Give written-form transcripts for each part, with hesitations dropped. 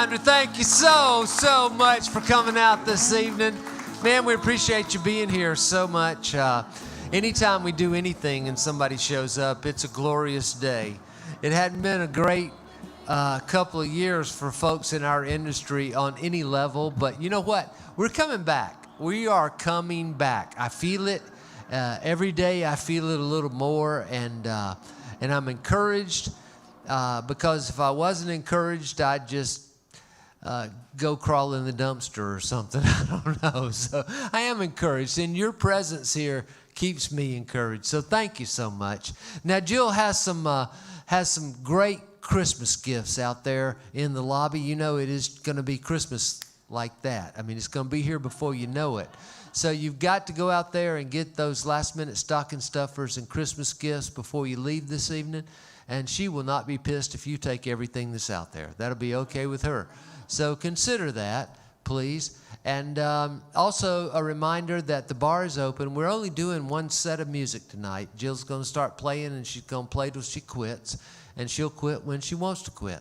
Foundry. Thank you so much for coming out this evening. Man, we appreciate you being here so much. Anytime we do anything and somebody shows up, it's a glorious day. It hadn't been a great couple of years for folks in our industry on any level, but you know what? We're coming back. We are coming back. I feel it every day. I feel it a little more, and I'm encouraged because if I wasn't encouraged, I'd just go crawl in the dumpster or something. I don't know. So I am encouraged, and your presence here keeps me encouraged. So thank you so much. Now Jill has some great Christmas gifts out there in the lobby. You know it is going to be Christmas like that. I mean, it's going to be here before you know it. So you've got to go out there and get those last-minute stocking stuffers and Christmas gifts before you leave this evening. And she will not be pissed if you take everything that's out there. That'll be okay with her. So consider that, please. And also a reminder that the bar is open. We're only doing one set of music tonight. Jill's going to start playing, and she's going to play till she quits. And she'll quit when she wants to quit.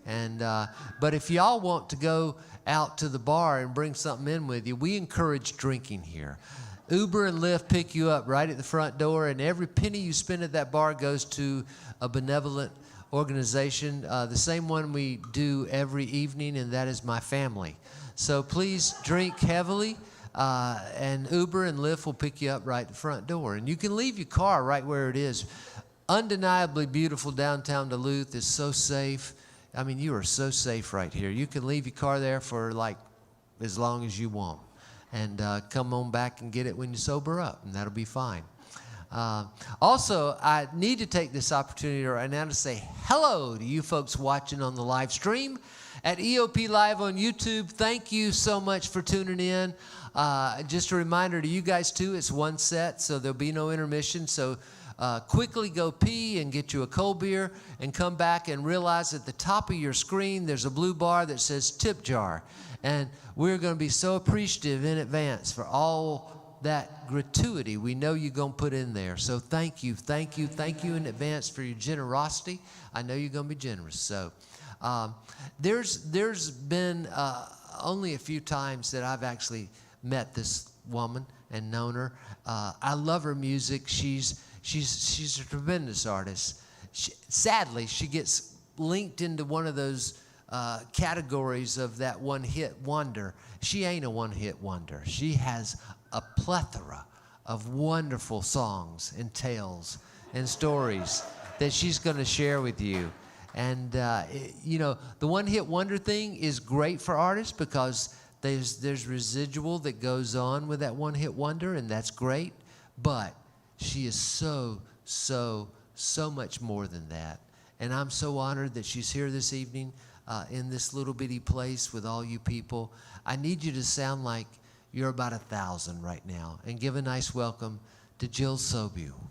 And but if y'all want to go out to the bar and bring something in with you, we encourage drinking here. Uber and Lyft pick you up right at the front door, and every penny you spend at that bar goes to a benevolent organization, the same one we do every evening, and that is my family. So please drink heavily, and Uber and Lyft will pick you up right at the front door. And you can leave your car right where it is. Undeniably beautiful downtown Duluth is so safe. I mean, you are so safe right here. You can leave your car there for like as long as you want, and come on back and get it when you sober up, and that'll be fine. Also, I need to take this opportunity right now to say hello to you folks watching on the live stream at EOP Live on YouTube. Thank you so much for tuning in. Just a reminder to you guys, too, it's one set, so there'll be no intermission. So quickly go pee and get you a cold beer and come back and realize at the top of your screen there's a blue bar that says tip jar. And we're going to be so appreciative in advance for all that gratuity we know you're going to put in there. So thank you in advance for your generosity. I know you're going to be generous. So there's been only a few times that I've actually met this woman and known her. I love her music. She's a tremendous artist. Sadly, she gets linked into one of those categories of that one-hit wonder. She ain't a one-hit wonder. She has a plethora of wonderful songs and tales and stories that she's going to share with you. And, you know, the one-hit wonder thing is great for artists because there's residual that goes on with that one-hit wonder, and that's great. But she is so much more than that. And I'm so honored that she's here this evening in this little bitty place with all you people. I need you to sound like you're about 1,000 right now, and give a nice welcome to Jill SOBULE.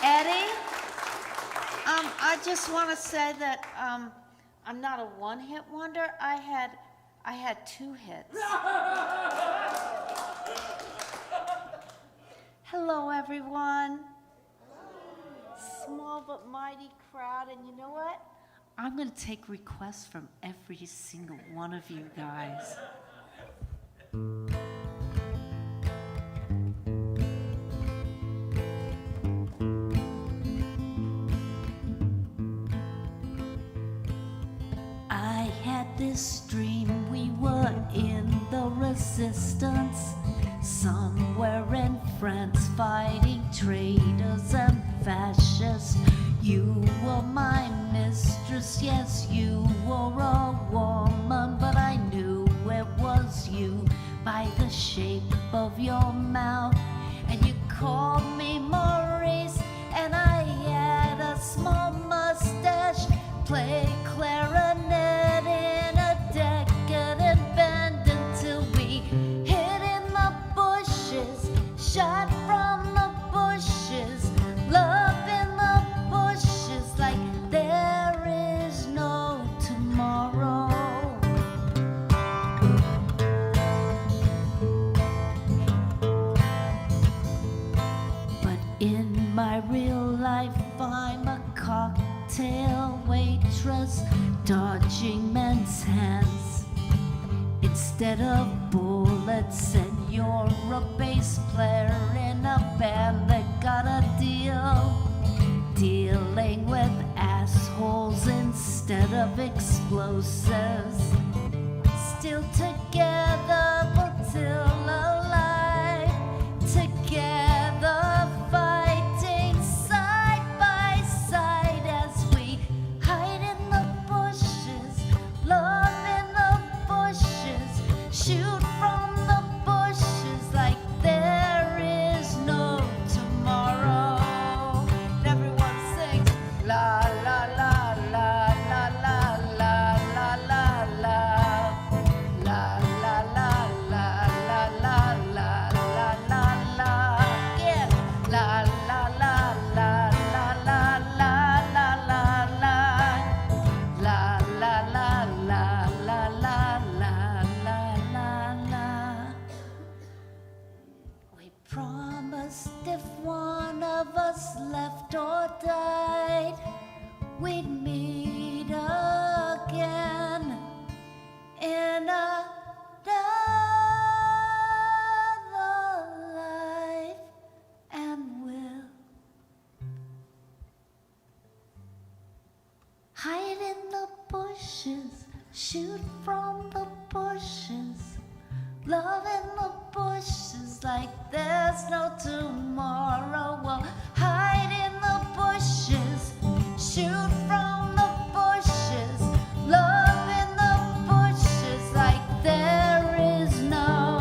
Eddie, I just want to say that I'm not a one-hit wonder. I had 2 hits. Hello, everyone. Small but mighty crowd, and you know what? I'm going to take requests from every single one of you guys. I had this dream we were in the resistance, somewhere in France fighting traitors and fascists. You were my mistress, yes, you were a woman, but I knew it was you by the shape of your mouth. And you called me Maurice, and I had a small mustache, played clarinet in a decadent band until we hid in the bushes, shot from the bushes, love in the bushes like there is no tomorrow. But pale waitress dodging men's hands. Instead of bullets, and you're a bass player in a band that got a deal. Dealing with assholes instead of explosives. Still together but still alive. Together fighting side by side as we hide in the bushes. Love in the bushes. Shoot from the bushes like there is no tomorrow. And everyone sings la la la la la la la la la la. La la la la la la la la la la. Yeah. La la la la la la la la la la. La la la la la la la la la. We promised if one of us left or died, we'd meet again in another life, and we'll hide in the bushes, shoot from the bushes, love in the bushes like there's no tomorrow. We'll hide in the bushes, shoot from the bushes, love in the bushes like there is no,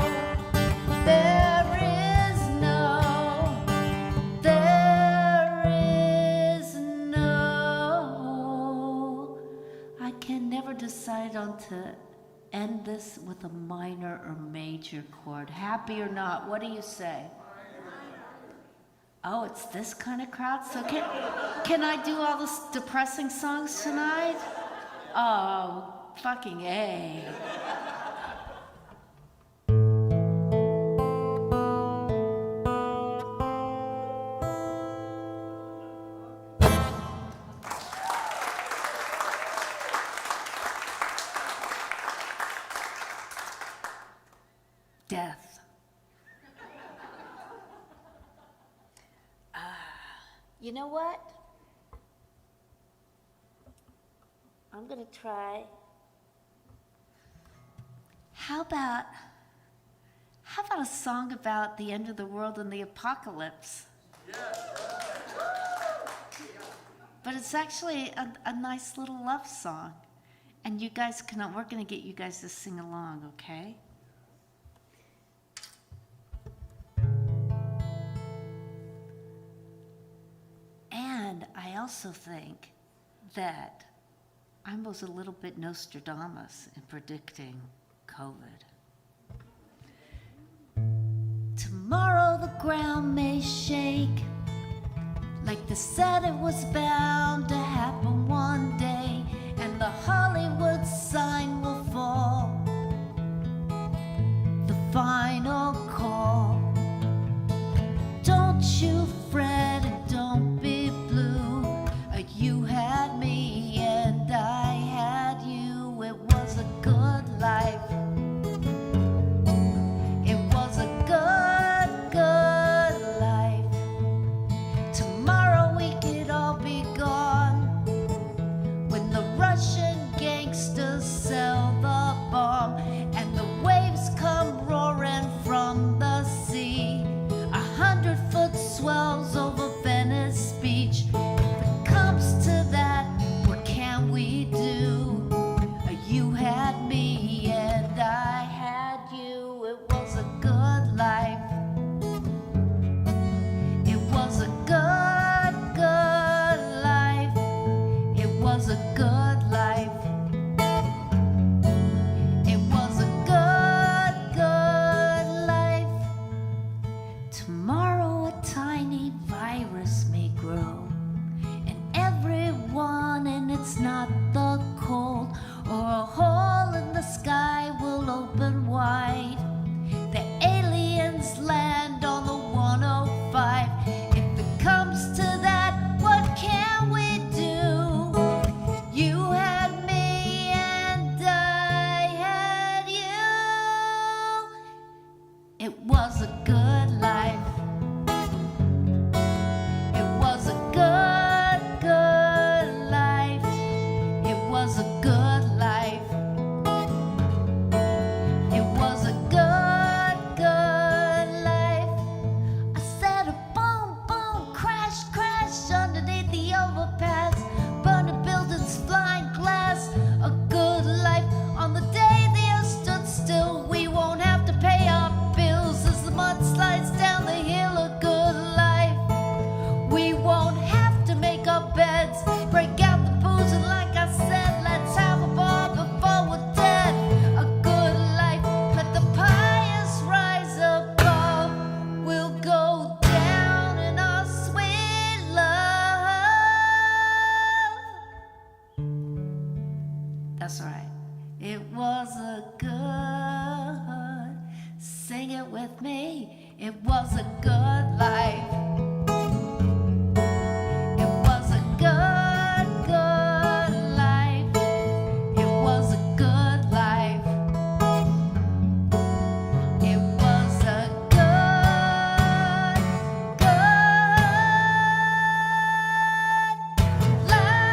there is no, there is no. I can never decide on to end this with a minor or major chord. Happy or not, what do you say? Oh, it's this kind of crowd? So can I do all the depressing songs tonight? Oh, fucking A. Death. You know what? I'm gonna try. How about a song about the end of the world and the apocalypse? But it's actually a nice little love song. And you guys we're gonna get you guys to sing along, okay? And I also think that I was a little bit Nostradamus in predicting COVID. Tomorrow the ground may shake, like they said it was bound to happen one day, and the Hollywood sign will fall. The final call. Don't you fret and don't be blue. You had me and I had you. It was a good life. It was a good life. Tomorrow we could all be gone when the Russian gangsters sell the bomb and the waves come roaring from the sea. 100-foot swells over Venice Beach. If it comes to that, what can we do? You had me and I had you. It was a good life. It was a good life. It was a good life. It was a good life. Tomorrow a tiny virus may grow, and everyone, and it's not the cold or a hole in the sky will open wide. The aliens land on the 105. If it comes to that, what can we do? That's right. It was a good, sing it with me. It was a good life. It was a good, good life. It was a good life. It was a good, good life.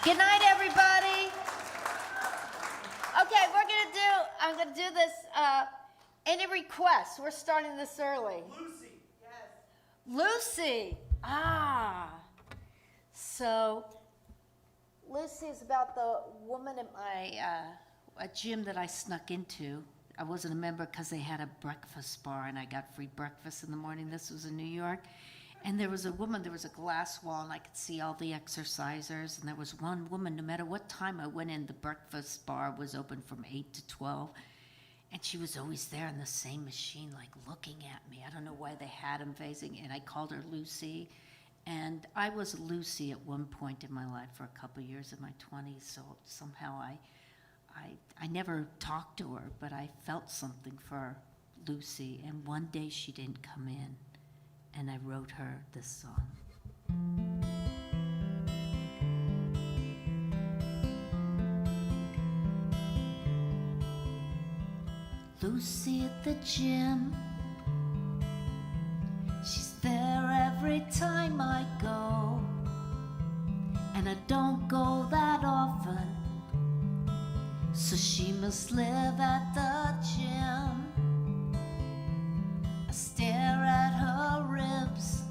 Good night, everybody. Okay, I'm gonna do this, any requests? We're starting this early. Lucy, yes. Lucy, so Lucy is about the woman at my, a gym that I snuck into. I wasn't a member because they had a breakfast bar and I got free breakfast in the morning. This was in New York. And there was a woman, there was a glass wall, and I could see all the exercisers. And there was one woman, no matter what time I went in, the breakfast bar was open from 8 to 12. And she was always there in the same machine, like looking at me. I don't know why they had him facing, and I called her Lucy. And I was Lucy at one point in my life for a couple of years in my 20s, so somehow I never talked to her, but I felt something for Lucy. And one day she didn't come in. And I wrote her this song. Lucy at the gym, she's there every time I go, and I don't go that often, so she must live at the gym. I stare at her ribs,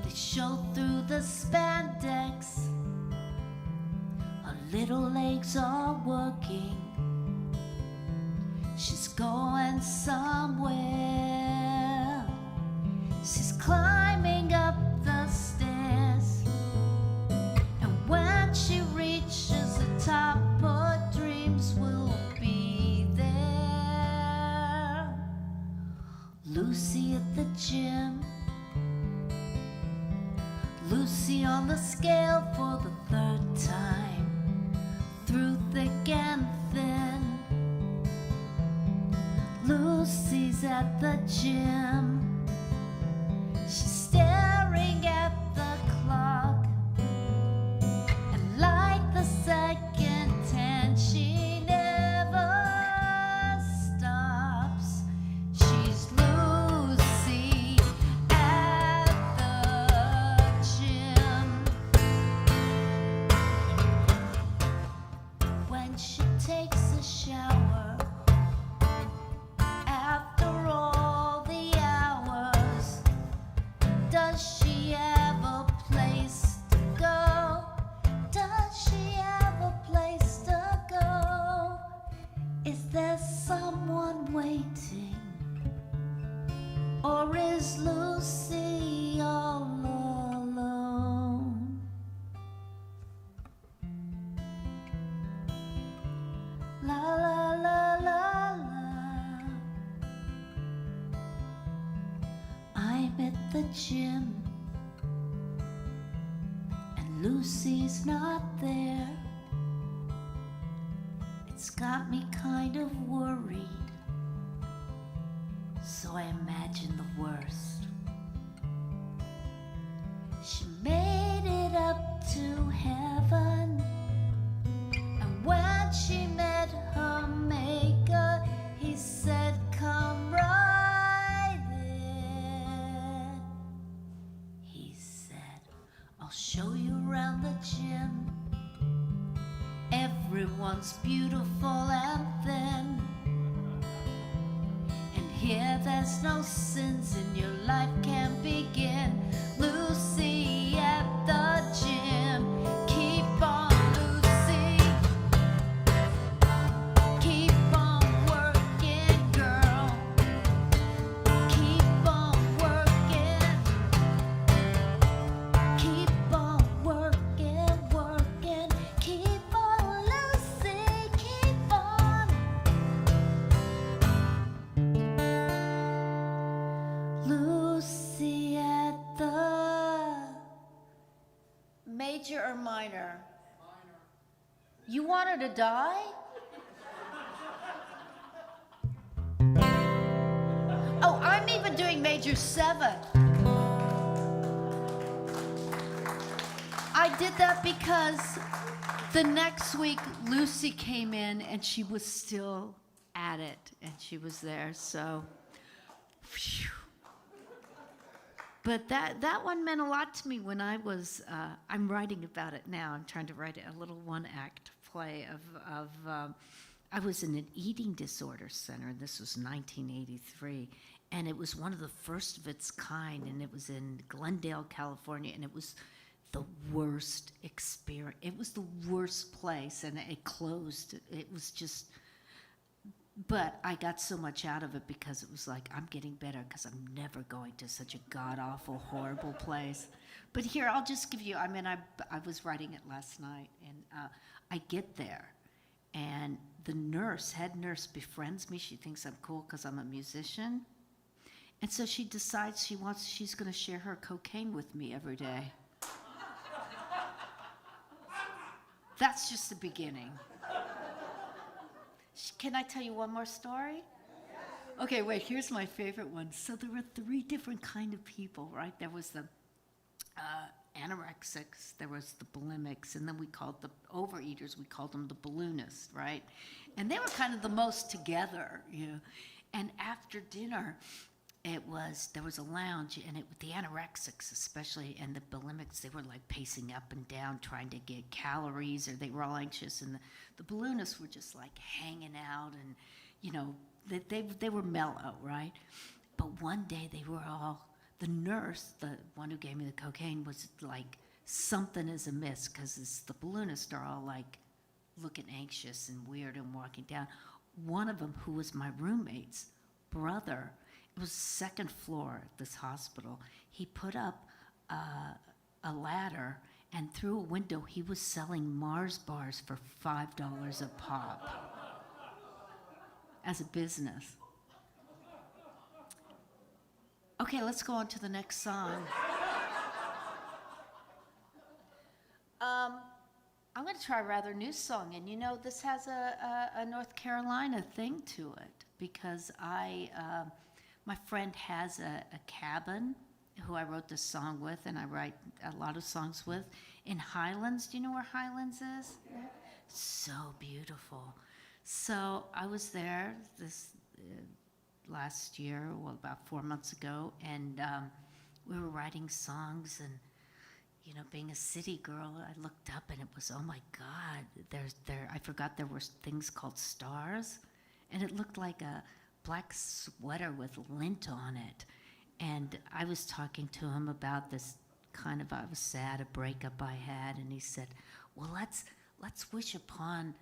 they show through the spandex. Her little legs are working, she's going somewhere. She's climbing up the stairs, and when she reaches the top, her dreams will be there. Lucy at the gym, Lucy on the scale for the third time, through thick and thin. Lucy's at the gym, she's staring at the clock, and like the second 10, she never stops. She's Lucy at the gym. When she takes a shower, after all the hours, does she have a place to go? Does she have a place to go? Is there someone waiting? Or is Lucy all alone? La la la la la. I'm at the gym, and Lucy's not there. It's got me kind of worried, so I imagine the worst. She made it up to heaven, and when she met her maker, he said, "Come right in." He said, "I'll show you around the gym. Everyone's beautiful and thin. And here there's no sins, and your life can begin." Lucy at the gym, keep on Lucy, keep on working, girl, keep on working, keep on working, working, keep on Lucy, keep on You want her to die? Oh, I'm even doing major 7. I did that because the next week Lucy came in and she was still at it and she was there, so phew. But that one meant a lot to me when I was, I'm writing about it now. I'm trying to write a little one-act play of I was in an eating disorder center, and this was 1983, and it was one of the first of its kind, and it was in Glendale, California, and it was the worst experience. It was the worst place, and it closed. It was just, but I got so much out of it because it was like, I'm getting better because I'm never going to such a god-awful, horrible place. But here, I'll just give you, I mean, I was writing it last night, and I get there, and the head nurse befriends me. She thinks I'm cool because I'm a musician. And so she decides she's going to share her cocaine with me every day. That's just the beginning. Can I tell you one more story? Okay, wait, here's my favorite one. So there were 3 different kind of people, right? There was the anorexics, there was the bulimics, and then we called the overeaters, we called them the balloonists, right? And they were kind of the most together, you know. And after dinner, there was a lounge, and the anorexics especially, and the bulimics, they were like pacing up and down trying to get calories, or they were all anxious, and the balloonists were just like hanging out, and you know, they were mellow, right? But one day they were all, the nurse, the one who gave me the cocaine, was like, something is amiss, because the balloonists are all like looking anxious and weird and walking down. One of them, who was my roommate's brother, it was the 2nd floor at this hospital. He put up a ladder, and through a window, he was selling Mars bars for $5 a pop as a business. Okay, let's go on to the next song. I'm going to try a rather new song, and you know, this has a North Carolina thing to it, because my friend has a cabin who I wrote this song with, and I write a lot of songs with, in Highlands. Do you know where Highlands is? Yeah. So beautiful. So I was there this last year, well, about 4 months ago, and we were writing songs, and you know, being a city girl, I looked up and it was, oh my God, I forgot there were things called stars, and it looked like a black sweater with lint on it. And I was talking to him about this I was sad, a breakup I had, and he said, well, let's wish upon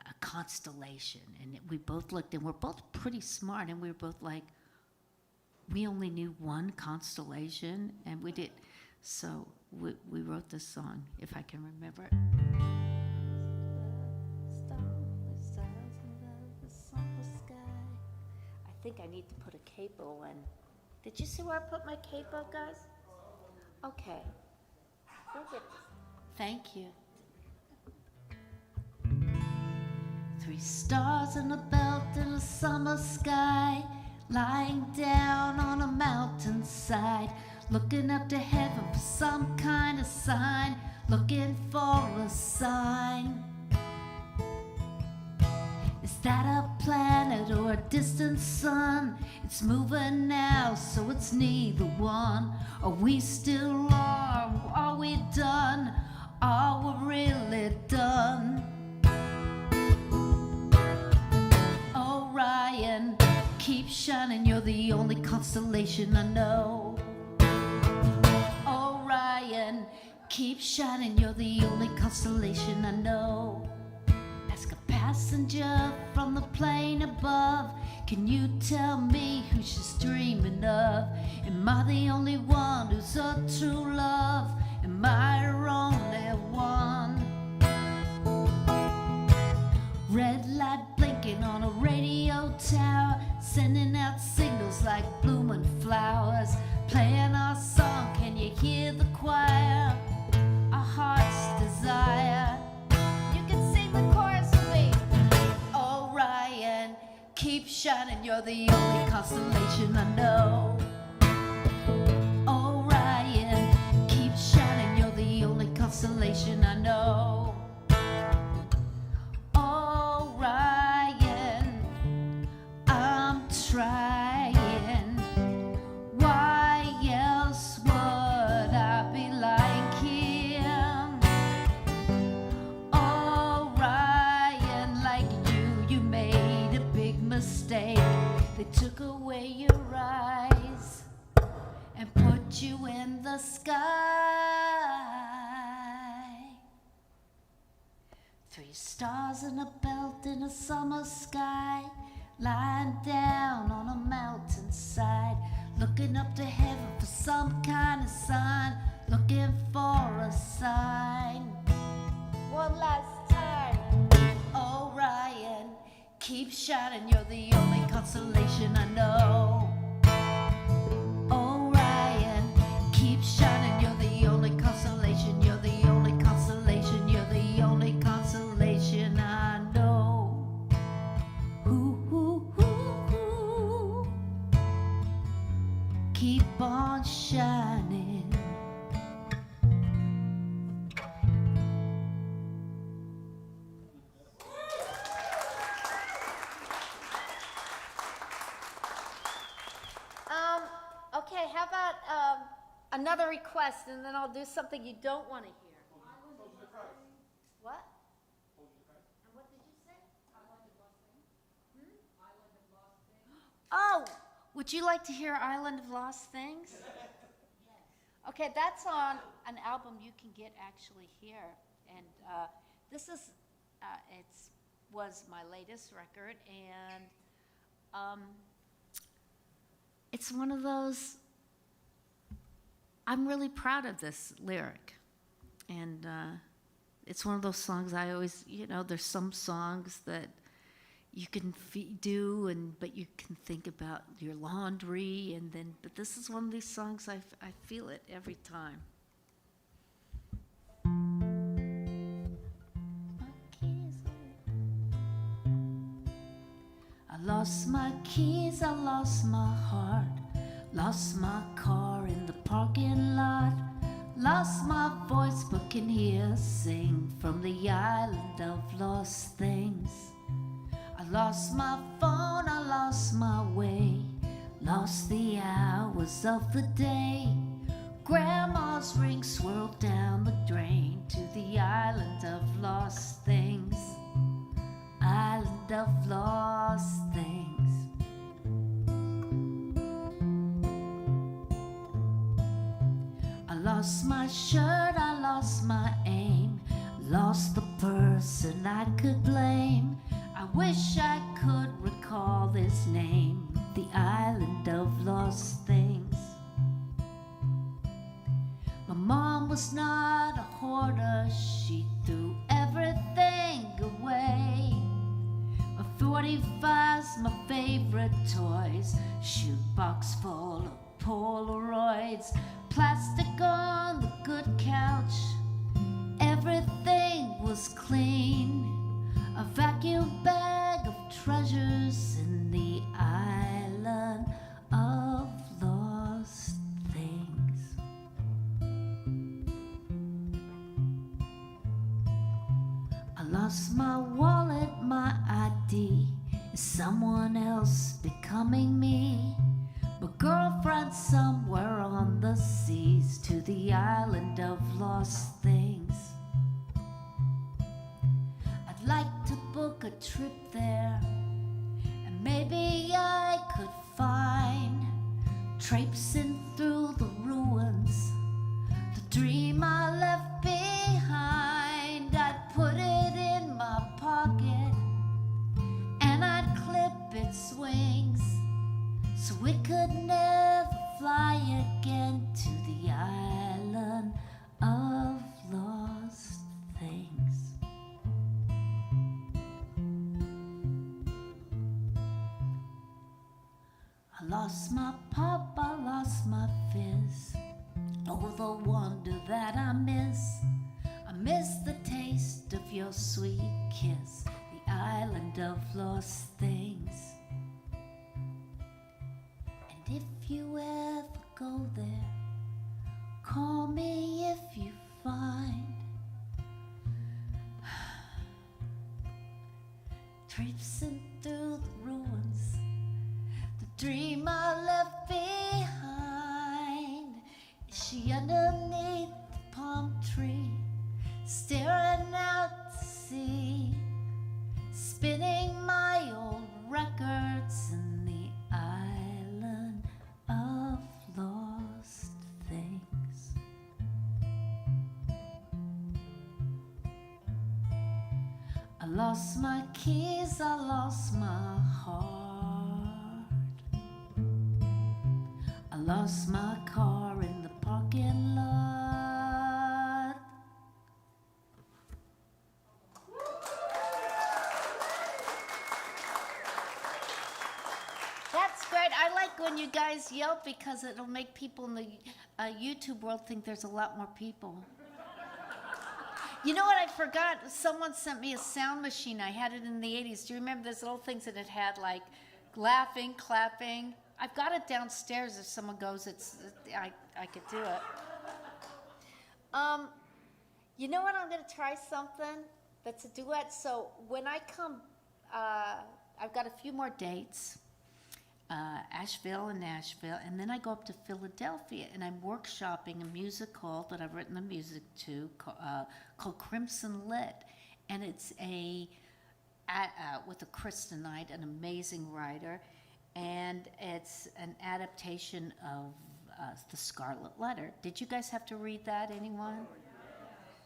a constellation. And we both looked, and we're both pretty smart, and we were both like, we only knew one constellation, and we did. So we wrote this song, if I can remember it. I think I need to put a capo in. Did you see where I put my capo, guys? Okay. Go get this. Thank you. 3 stars in a belt in a summer sky, lying down on a mountainside, looking up to heaven for some kind of sign, looking for a sign. Is that a planet or a distant sun? It's moving now, so it's neither one. Are we still wrong? Are we done? Are we really done? Orion, keep shining, you're the only constellation I know. Orion, keep shining, you're the only constellation I know. Ask a passenger from the plane above, can you tell me who she's dreaming of? Am I the only one who's a true love? Am I her only one? Red light blinking on a radio tower, sending out signals like blooming flowers, playing our song, can you hear the choir? Our heart's desire. You can see shining, you're the only constellation I know. Orion, keep shining, you're the only constellation I know. Orion, I'm trying. Why else would I be like him? Orion, like you made a big mistake. They took away your eyes and put you in the sky. 3 stars in a belt in a summer sky, lying down on a mountainside, looking up to heaven for some kind of sign, looking for a sign. One last time. Orion, keep shining, you're the only constellation I know. Orion, keep shining, you're the only constellation, you're the only constellation, you're the only constellation I know. Ooh. Keep on shining. Okay, how about another request, and then I'll do something you don't want to hear. What? And what did you say? Oh, would you like to hear Island of Lost Things? Okay, that's on an album you can get actually here, and this is was my latest record, and it's one of those. I'm really proud of this lyric, and it's one of those songs I always, there's some songs that you can do, but you can think about your laundry, but this is one of these songs I feel it every time. I lost my keys, I lost my heart, lost my car in the parking lot, lost my voice but can hear sing from the island of lost things. I lost my phone, I lost my way, lost the hours of the day. Grandma's ring swirled down the drain to the island of lost things. Island of lost things. I lost my shirt, I lost my aim, lost the person I could blame. I wish I could recall this name, the island of lost things. My mom was not a hoarder, she threw everything away. My 45's my favorite toys, shoebox full of Polaroids, plastic on the good couch, everything was clean. A vacuum bag of treasures in the island of lost things. I lost my wallet, my ID. Is someone else becoming me? My girlfriend somewhere on the seas to the island of lost things. I'd like to book a trip there, and maybe I could find, traipsing through the ruins, the dream I left behind. I'd put it in my pocket, and I'd clip its wings, so it could never fly again to the island of lost things. I lost my pop, I lost my fizz. Oh, the wonder that I miss. I miss the taste of your sweet kiss, the island of lost things. if you ever go there, call me if you find traipsing through the ruins, the dream I left behind. Is she underneath the palm tree, staring out to sea, spinning my old records in the island of lost things. I lost my keys, I lost my heart. I lost my car in the parking lot. That's great. I like when you guys yell because it'll make people in the YouTube world think there's a lot more people. You know what I forgot? Someone sent me a sound machine. I had it in the 80s. Do you remember those little things that it had like laughing, clapping? I've got it downstairs. If someone goes, I could do it. You know what? I'm going to try something that's a duet. So when I come, I've got a few more dates. Asheville and Nashville, and then I go up to Philadelphia, and I'm workshopping a musical that I've written the music to called Crimson Lit, and it's with a Kristen Knight, an amazing writer, and it's an adaptation of The Scarlet Letter. Did you guys have to read that, anyone?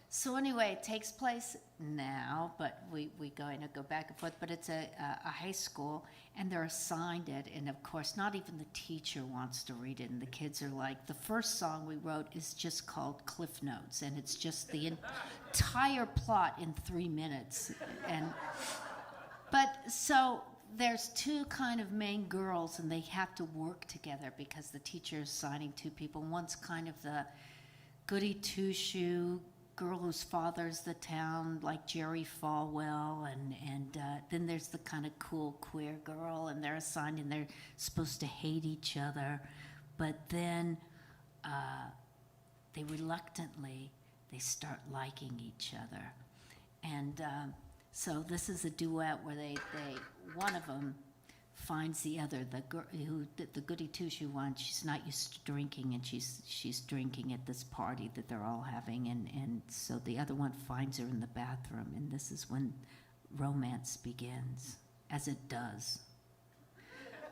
So anyway, it takes place now, but we going to go back and forth, but it's a high school, and they're assigned it, and of course, not even the teacher wants to read it, and the kids are like, the first song we wrote is just called Cliff Notes, and it's just the entire plot in 3 minutes, but so there's two kind of main girls, and they have to work together because the teacher is assigning two people. One's kind of the goody two-shoe girl whose father's the town, like Jerry Falwell, and then there's the kind of cool queer girl, and they're assigned, and they're supposed to hate each other, but then they reluctantly, they start liking each other, and so this is a duet where they one of them finds the other, the goody two-shoe one. She's not used to drinking, and she's drinking at this party that they're all having, and so the other one finds her in the bathroom, and this is when romance begins, as it does.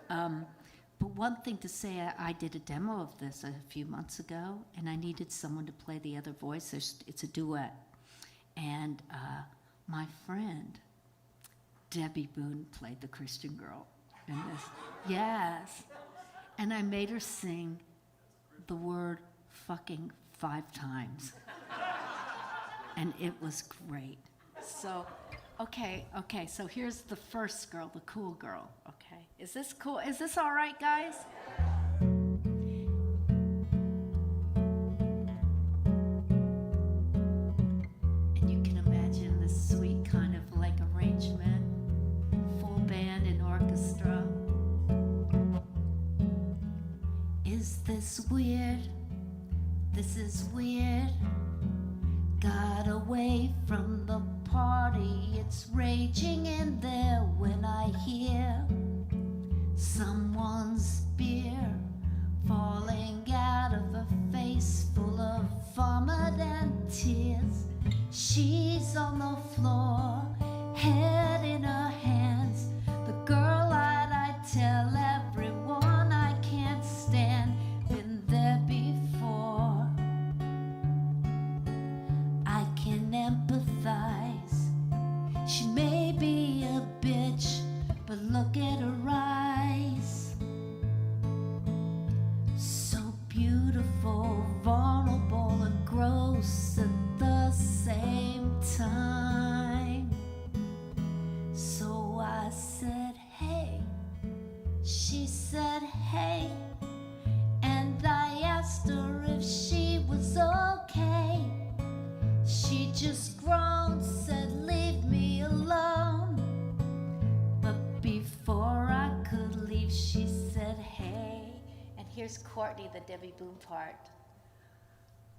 But one thing to say, I did a demo of this a few months ago, and I needed someone to play the other voice. It's a duet, and my friend Debbie Boone played the Christian girl. And this, yes. And I made her sing the word fucking 5 times. And it was great. So, okay, so here's the first girl, the cool girl, okay? Is this cool? Is this all right, guys? And you can imagine this sweet kind of like arrangement. Band and orchestra. Is this weird? This is weird. Got away from the party, it's raging in there when I hear someone's beer falling out of a face full of vomit and tears. She's on the floor, head in her hands. The girl that I tell everyone I can't stand, been there before. I can empathize. She may be a bitch, but look at her eyes. So beautiful, vulnerable, and gross at the same time. So I said, hey. She said, hey. And I asked her if she was okay. She just groaned, said, leave me alone. But before I could here's Courtney, the Debbie Boone part.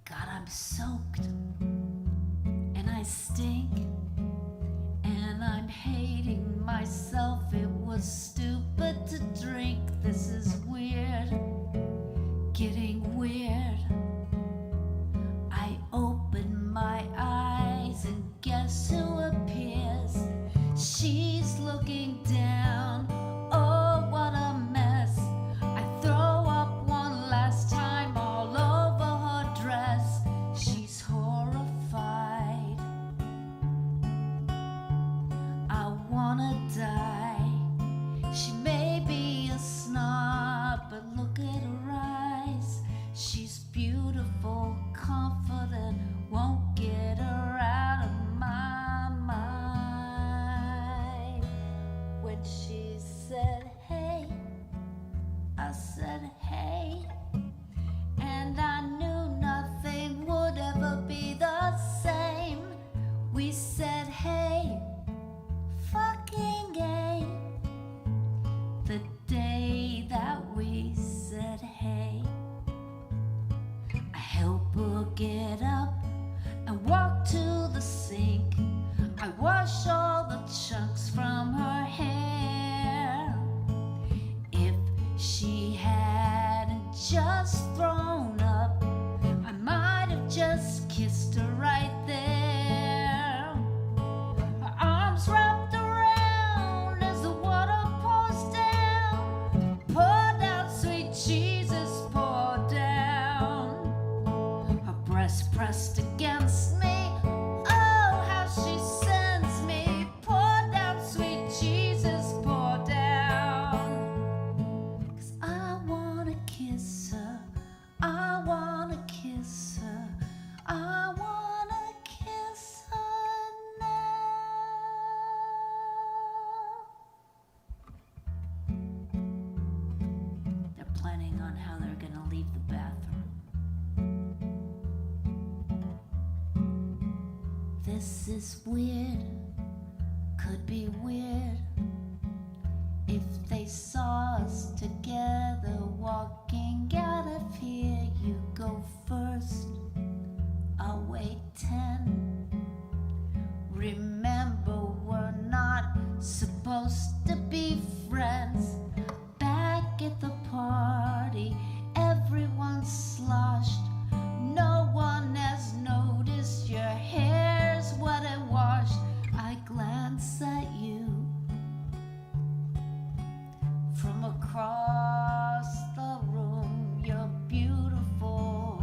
God, I'm soaked, and I stink, and I'm hating myself. It was stupid to drink. This is weird, getting weird. I open my eyes, and guess who appears? She's looking down. Oh, what a mess. I throw up one last time all over her dress. She's horrified. I wanna die. She may be a snob, but look at her eyes. She's beautiful, confident, won't get her out of my mind. When she said, hey, I said, hey, and I knew nothing would ever be the same. We said, hey, fucking gay. The day that we said, hey, I help her get up and walk to the sink. I wash all the chunks from her hair. If she hadn't just thrown up, I might have just kissed her right there. Her arms wrapped around as the water pours down. Pour down, sweet Jesus, pour down. Her breast pressed against me. Oh, how she sends me. Pour down, sweet Jesus, pour down. 'Cause I wanna kiss her. I wanna kiss her. I wanna kiss her now. They're planning on how they're gonna leave the bathroom. This is weird, could be weird. If they saw us together walking out of here, you go first, I'll wait 10. Remember, we're not supposed to be friends. Back at the party, everyone's sloshed. No one has noticed your hair's wet and washed. I glance at you from across the room. You're beautiful,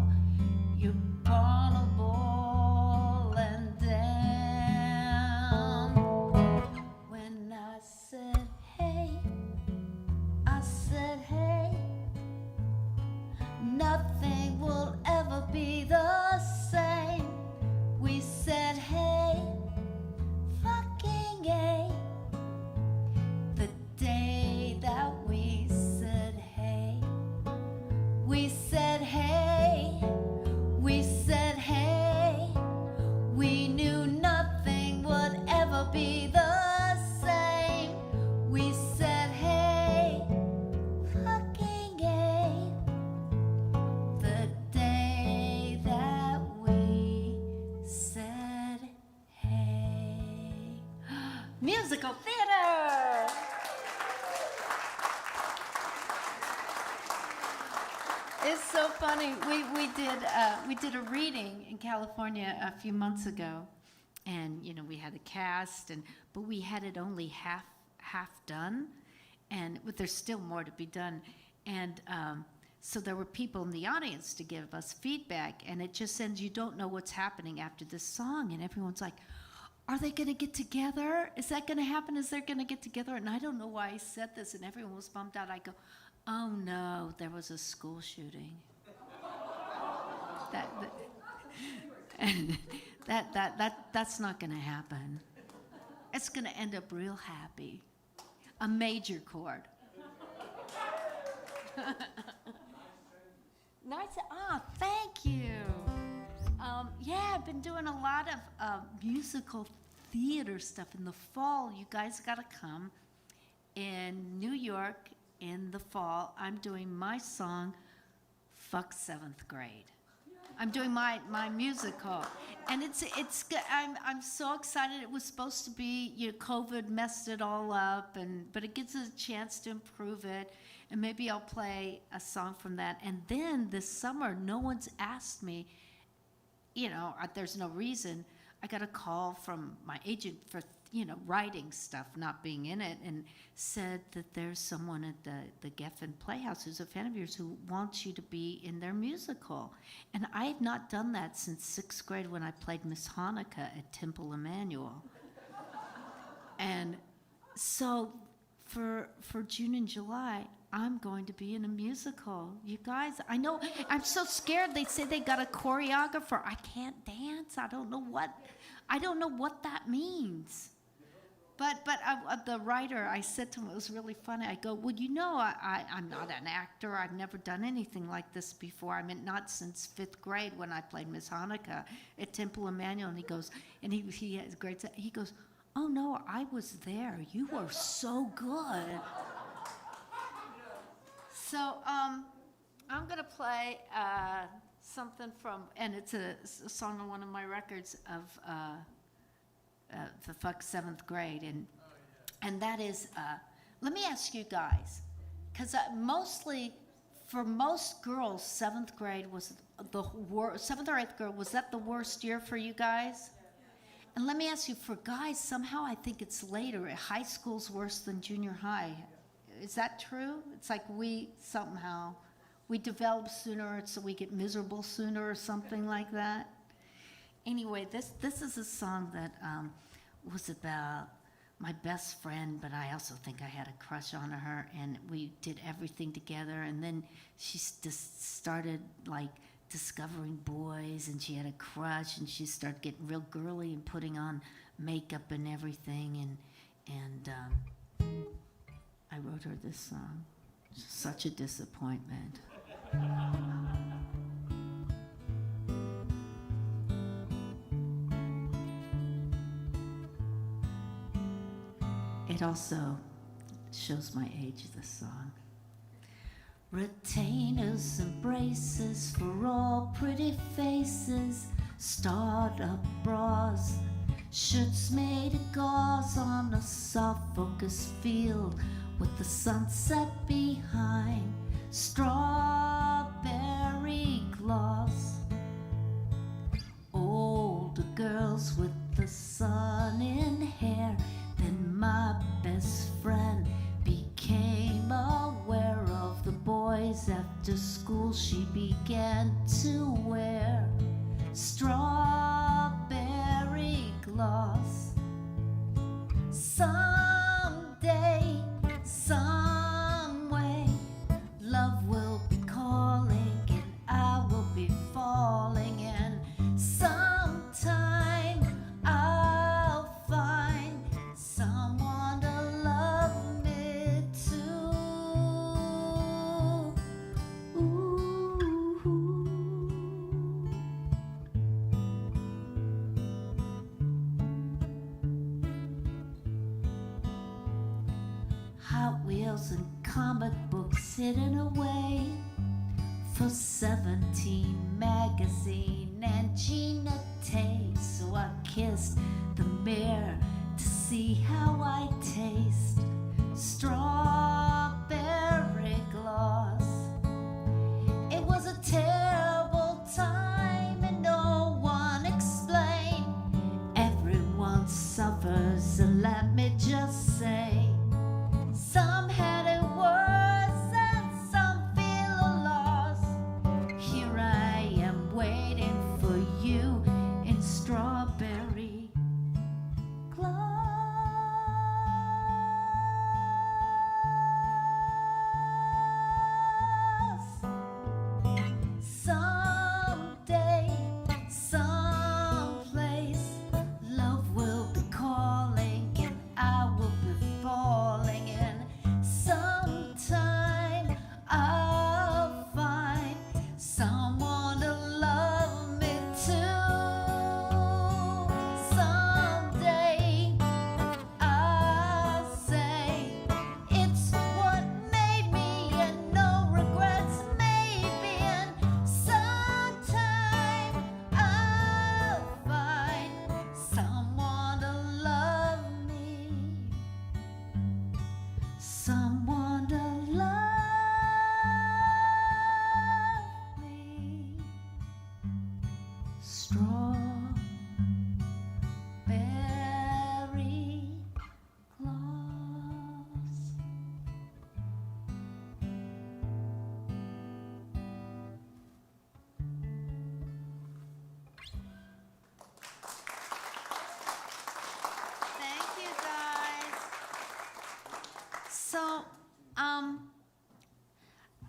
you're vulnerable and down. When I said hey, I said hey, nothing will ever be the same. We said hey, fucking hey. The day that we said hey, we said hey, we said hey. We knew nothing would ever be the same. We said hey, fucking hey. The day that we said hey. Musical theater! It's so funny. We did a reading in California a few months ago, and we had a cast, but we had it only half done, but there's still more to be done, and so there were people in the audience to give us feedback, and it just says you don't know what's happening after this song, and everyone's like, are they going to get together? Is that going to happen? Is they going to get together? And I don't know why I said this, and everyone was bummed out. I go, oh no, there was a school shooting. That's not going to happen. It's going to end up real happy. A major chord. Nice. Thank you. Yeah, I've been doing a lot of musical theater stuff in the fall. You guys got to come in New York in the fall, I'm doing my song, Fuck 7th Grade. I'm doing my musical, and I'm so excited. It was supposed to be, COVID messed it all up, but it gives us a chance to improve it, and maybe I'll play a song from that. And then this summer, no one's asked me, there's no reason. I got a call from my agent for, writing stuff, not being in it, and said that there's someone at the Giessen Playhouse who's a fan of yours who wants you to be in their musical. And I had not done that since 6th grade when I played Miss Hanukkah at Temple Emmanuel. And so for June and July, I'm going to be in a musical. You guys, I know, I'm so scared. They say they got a choreographer. I can't dance. I don't know what that means. But the writer, I said to him, it was really funny. I go, well, I'm not an actor. I've never done anything like this before. I mean, not since 5th grade when I played Miss Hanukkah at Temple Emmanuel. And he goes, and he has great, he goes, oh no, I was there. You were so good. So I'm going to play something from, and it's a song on one of my records of the Fuck 7th Grade. And that is, let me ask you guys, because for most girls, 7th grade was the worst, 7th or 8th grade, was that the worst year for you guys? And let me ask you, for guys, somehow I think it's later. High school's worse than junior high. Is that true? It's like we develop sooner, so we get miserable sooner or something like that. Anyway, this is a song that was about my best friend, but I also think I had a crush on her, and we did everything together, and then she just started like discovering boys, and she had a crush, and she started getting real girly and putting on makeup and everything, and I wrote her this song. Such a disappointment. It also shows my age, this song. Retainers and braces for all pretty faces, startup bras, shirts made of gauze on a soft focus field with the sunset behind, strawberry gloss. Older girls with the sun in hair, then my best friend became aware of the boys after school she began to wear. Strawberry gloss. Someday, some way, love will be calling and I will be falling, and sometime I'll find someone to love me too. Ooh. Hot Wheels and comic books hidden away for 17 magazine and Gina taste. So I kissed the mirror to see how I taste. Strawberry gloss. It was a terrible time and no one explained. Everyone suffers, and let me just say, some had it worse and some feel a loss. Here I am waiting for you in strawberry gloss. Someday, someplace, love will be calling and I will be someone to love me. Strawberry claws. Thank you, guys. So,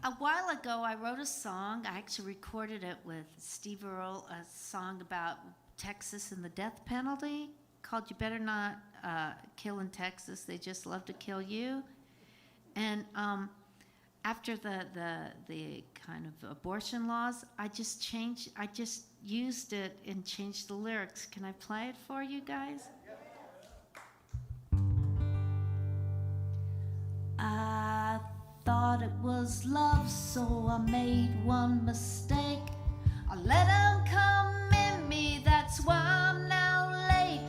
a while ago, I wrote a song. I actually recorded it with Steve Earle, a song about Texas and the death penalty called "You Better Not Kill in Texas. They Just Love to Kill You." And after the kind of abortion laws, I just used it and changed the lyrics. Can I play it for you guys? I thought it was love, so I made one mistake. I let him come in me, that's why I'm now late.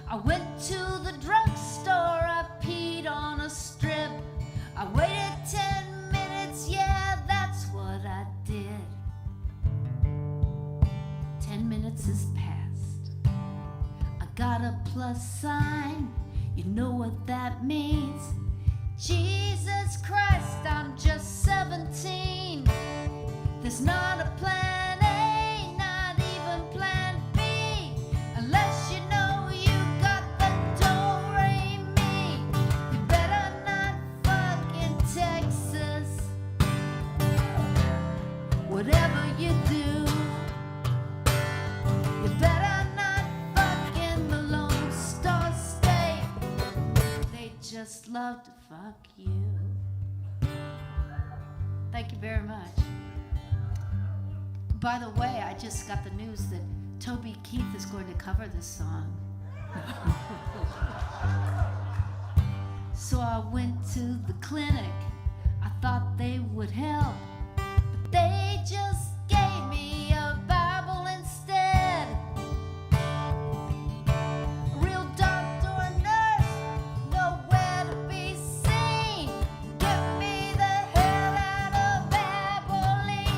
I went to the drugstore, I peed on a strip. I waited 10 minutes, yeah, that's what I did. 10 minutes has passed. I got a plus sign, you know what that means. Jesus Christ, I'm just 17. There's not a plan A, not even plan B, unless you know you got the do-re-mi. You better not fuck in Texas. Whatever you do, you better not fuck in the Lone Star State. They just love to fuck you. Thank you very much. By the way, I just got the news that Toby Keith is going to cover this song. So I went to the clinic. I thought they would help, but they just gave me a Bible instead. A real doctor or nurse, nowhere to be seen. Get me the hell out of Aberle.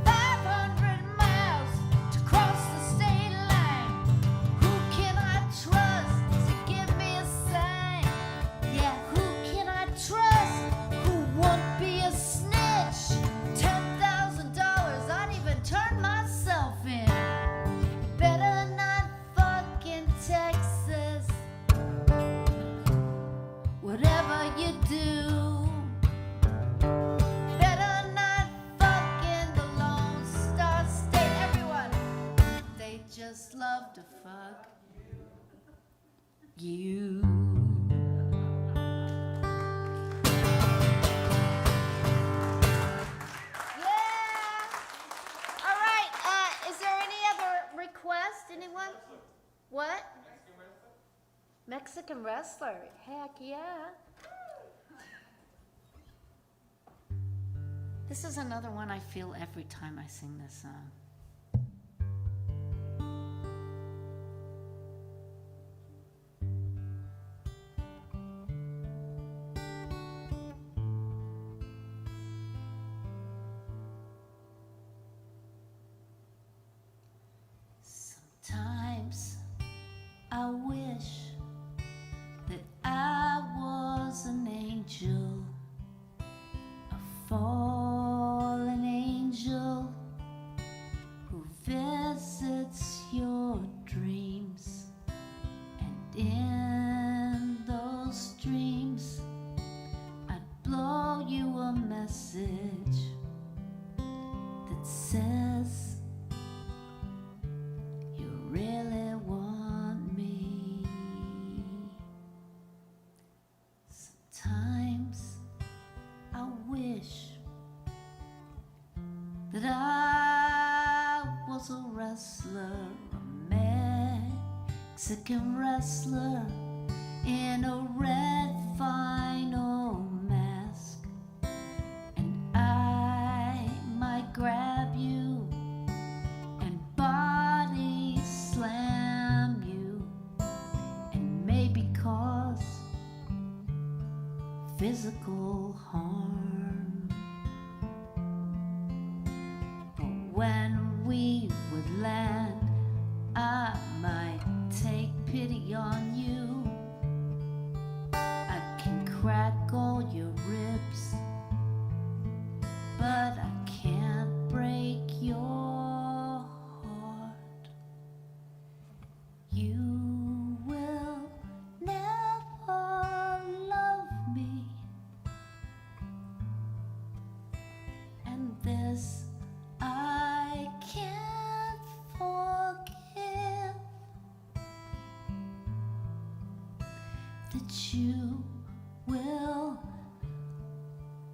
500 miles to cross the state line. Who can I trust to give me a sign? Yeah, who can I trust? Who won't be a snitch? $10,000, I'd even turn myself in. Better not fuck in Texas. Whatever you do, better not fuck in the Lone Star State. Everyone, they just love to fuck you. Yeah. All right. Is there any other request? Anyone? What? Mexican wrestler. Heck yeah. This is another one I feel every time I sing this song. Sometimes I wish that I was an angel, a fallen angel who visits your dreams, and in those dreams I'd blow you a message that says you really want me. Sometimes I wish that I was a wrestler, a Mexican wrestler in a red final mask, and I might grab you and body slam you, and maybe cause physical harm. But when we would land, I might take pity on you. I can crack all your ribs, but I can't break your heart. You will never love me, and this I can't forgive, that you will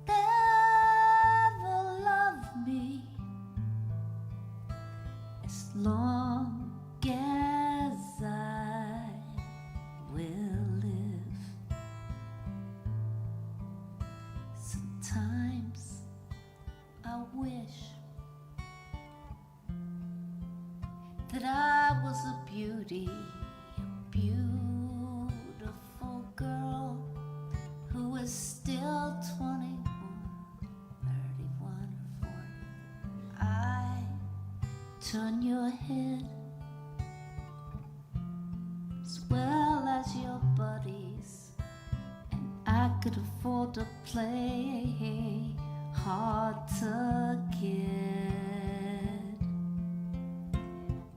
never love me as long as I will live. Sometimes I wish that I was a beauty, a beautiful girl who was still 21, 31 or 40. I turn your head as well as your buddies, and I could afford to play hard to get,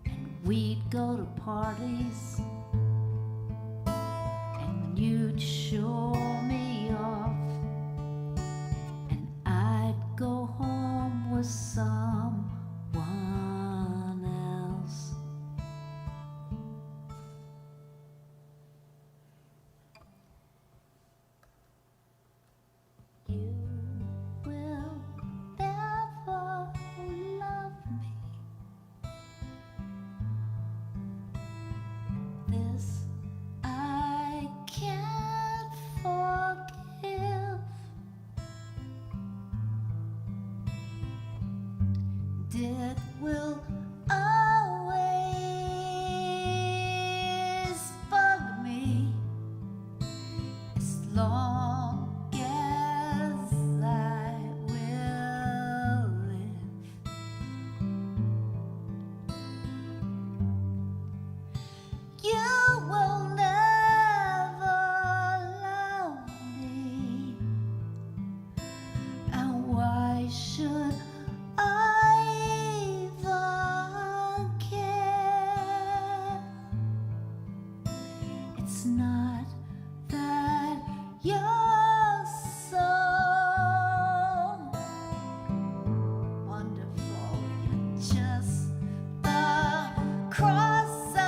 and we'd go to parties and you'd show me off, and I'd go home with someone else. You will never love me. This I can't forgive. It will always bug me as long as I will live. You will never love me, and why should I even care? It's not that you're so wonderful, you're just the cross I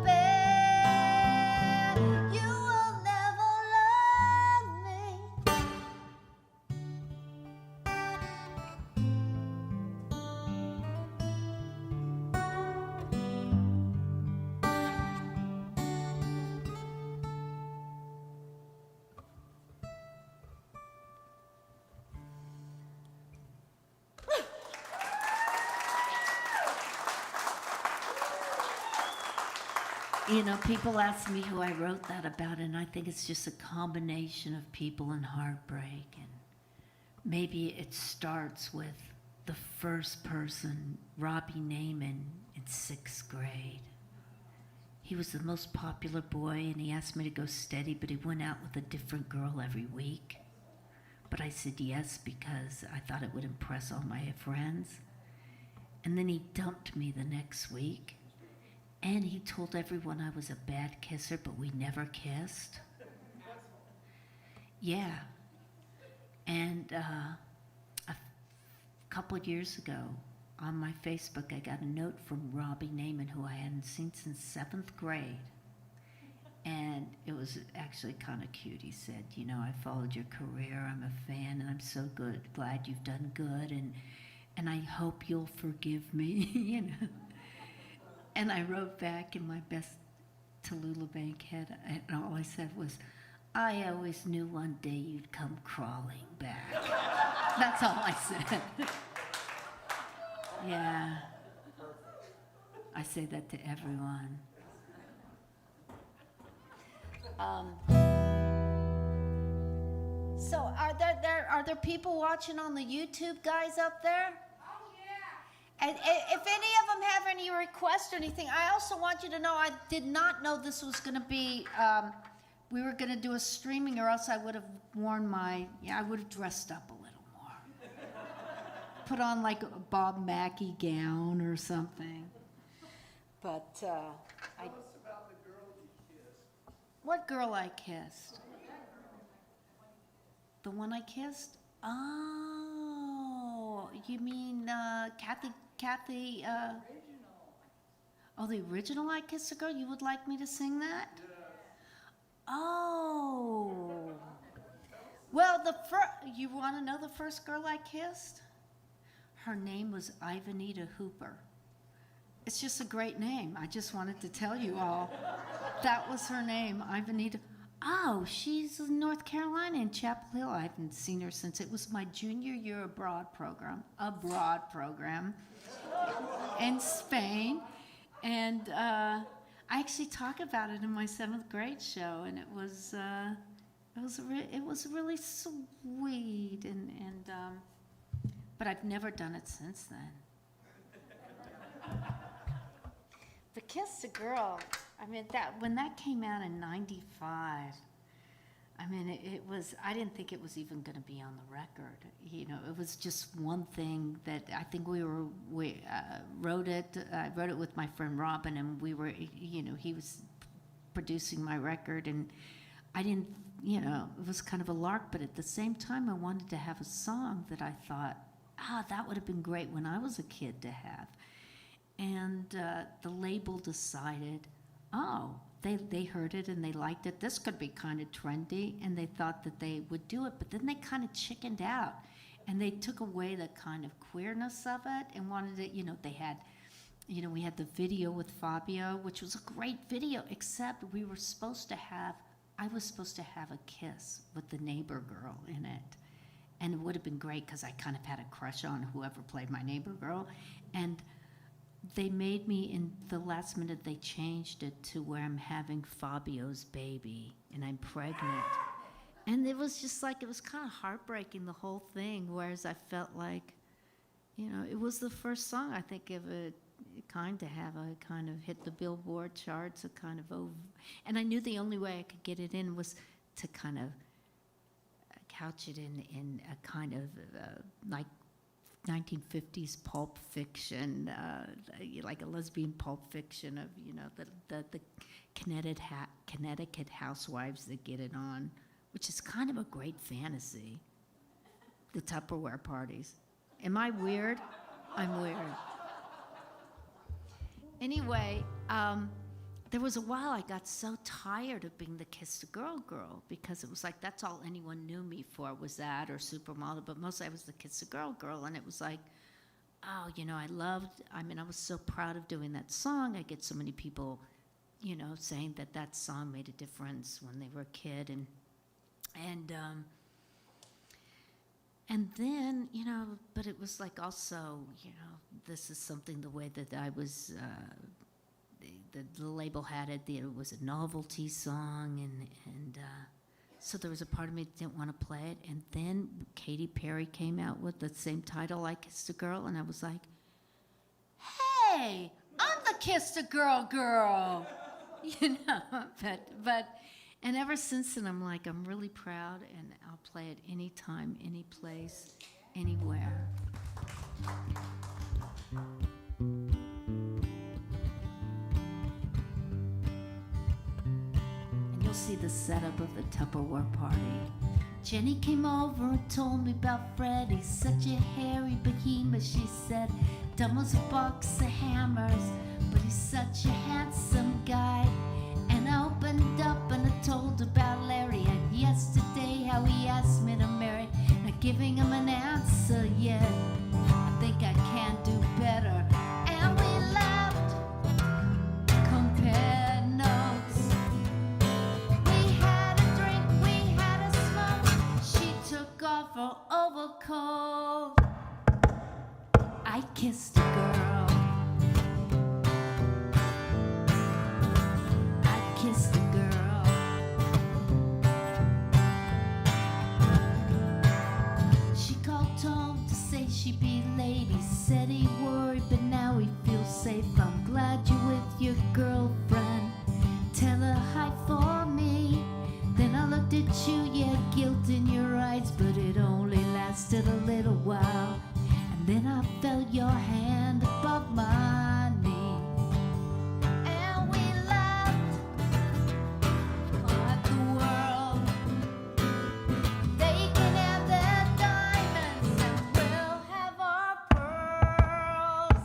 bear. You will never love me. You know, people ask me who I wrote that about, and I think it's just a combination of people and heartbreak. And maybe it starts with the first person, Robbie Naiman, in 6th grade. He was the most popular boy, and he asked me to go steady, but he went out with a different girl every week. But I said yes because I thought it would impress all my friends. And then he dumped me the next week. And he told everyone I was a bad kisser, but we never kissed. Yeah. And a couple of years ago, on my Facebook, I got a note from Robbie Naiman, who I hadn't seen since 7th grade. And it was actually kind of cute. He said, you know, I followed your career. I'm a fan, and I'm so glad you've done good, and I hope you'll forgive me, you know. And I wrote back in my best Tallulah Bankhead, and all I said was, I always knew one day you'd come crawling back. That's all I said. Yeah. I say that to everyone. So are there people watching on the YouTube, guys, up there? Oh, yeah. And if any of them have any requests or anything, I also want you to know I did not know this was going to be, we were going to do a streaming, or else I would have worn I would have dressed up a little more. Put on like a Bob Mackie gown or something. But Tell us about the girl you kissed. what girl I kissed? The one I kissed? Oh, you mean Kathy, oh, the original I Kissed a Girl? You would like me to sing that? Yes. Oh. Well, you want to know the first girl I kissed? Her name was Ivanita Hooper. It's just a great name. I just wanted to tell you all. That was her name, Ivanita. Oh, she's in North Carolina in Chapel Hill. I haven't seen her since it was my junior year abroad program in Spain. And I actually talk about it in my 7th grade show, and it was really sweet. And but I've never done it since then. The Kiss a Girl, I mean, when that came out in '95, I mean, it was, I didn't think it was even going to be on the record. You know, it was just one thing that I think we wrote it. I wrote it with my friend Robin, and we were, you know, he was producing my record, and I didn't, you know, it was kind of a lark, but at the same time, I wanted to have a song that I thought, that would have been great when I was a kid to have. And the label decided, they heard it and they liked it. This could be kind of trendy, and they thought that they would do it. But then they kind of chickened out, and they took away the kind of queerness of it and wanted it. You know, they had, you know, we had the video with Fabio, which was a great video. Except I was supposed to have a kiss with the neighbor girl in it, and it would have been great because I kind of had a crush on whoever played my neighbor girl, and they made me, in the last minute, they changed it to where I'm having Fabio's baby and I'm pregnant. And it was just like, it was kind of heartbreaking, the whole thing, whereas I felt like, you know, it was the first song, I think, of it kind of have a kind of hit the Billboard charts, a kind of over. And I knew the only way I could get it in was to kind of couch it in a kind of like 1950s pulp fiction, like a lesbian pulp fiction of, you know, the Connecticut housewives that get it on, which is kind of a great fantasy. The Tupperware parties. Am I weird? I'm weird. Anyway, there was a while I got so tired of being the Kiss a Girl girl, because it was like that's all anyone knew me for was that or Supermodel, but mostly I was the Kiss a Girl girl, and it was like, oh, you know, I was so proud of doing that song. I get so many people, you know, saying that song made a difference when they were a kid, and then, you know, but it was like also, you know, this is something, the way that I was, the label had it, that it was a novelty song, and so there was a part of me that didn't want to play it, and then Katy Perry came out with the same title, I Kissed a Girl, and I was like, hey, I'm the Kissed a Girl girl, you know, but, and ever since then, I'm like, I'm really proud, and I'll play it anytime, any place, anywhere. See the setup of the Tupperware party. Jenny came over and told me about Freddie, such a hairy behemoth, she said, dumb as a box of hammers, but he's such a handsome guy. And I opened up and I told about Larry, and yesterday how he asked me to marry, not giving him an answer yet. I think I can do better. And we laughed, compared notes. Off her overcoat, I kissed a girl. I kissed a girl. at you, yeah, guilt in your eyes, but it only lasted a little while. And then I felt your hand above my knee, and we laughed at the world. They can have their diamonds, and we'll have our pearls.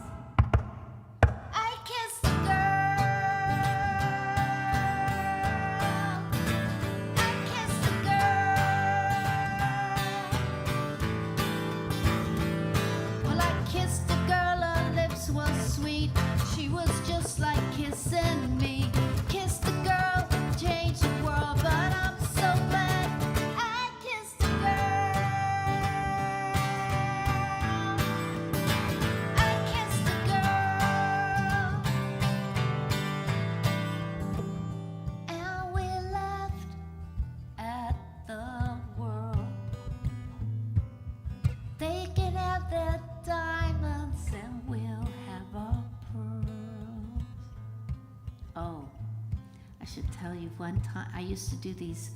I kissed a girl. I kissed a girl. Well, I kissed a girl, her lips were sweet. She was just like kissing me. Kissed a girl, changed the world, but I'm so glad I kissed a girl. I kissed a girl. And we laughed at the world. They can have their diamonds, and we'll have our pearls. Oh, I should tell you, one time I used to do these,